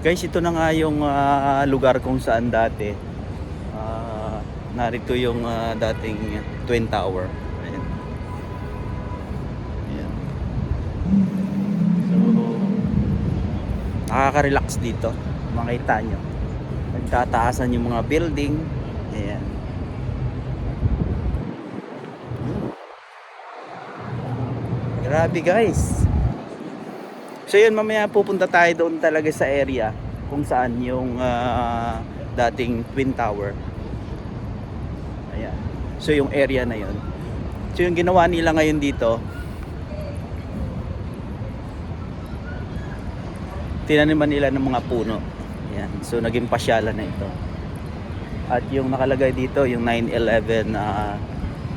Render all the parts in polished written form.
Guys, ito na nga yung lugar kung saan dati narito yung dating Twin Tower. Ayan. Ayan. So, nakaka-relax dito. Makita nyo. Nagtataasan yung mga building. Ayan. Grabe guys. So yun, mamaya pupunta tayo doon talaga sa area kung saan yung dating Twin Tower. Ayan. So yung area na yun. So yung ginawa nila ngayon dito, tinaniman nila ng mga puno. Ayan. So naging pasyalan na ito. At yung nakalagay dito, yung 9/11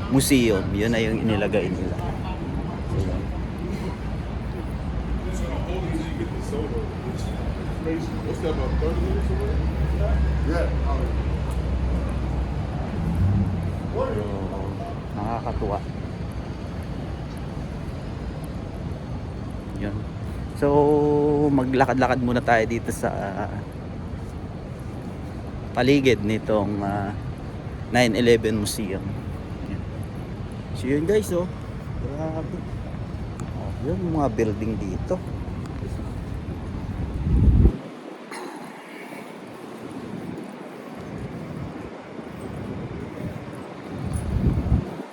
museum, yun na yung inilagay nila. What's that, about 30 minutes away? Yeah. Nakakatuwa. Yun. So, maglakad-lakad muna tayo dito sa paligid nitong 9/11 museum. Yun. So yun guys, oh. Grabe. Oh, yun yung mga building dito.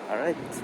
Alright.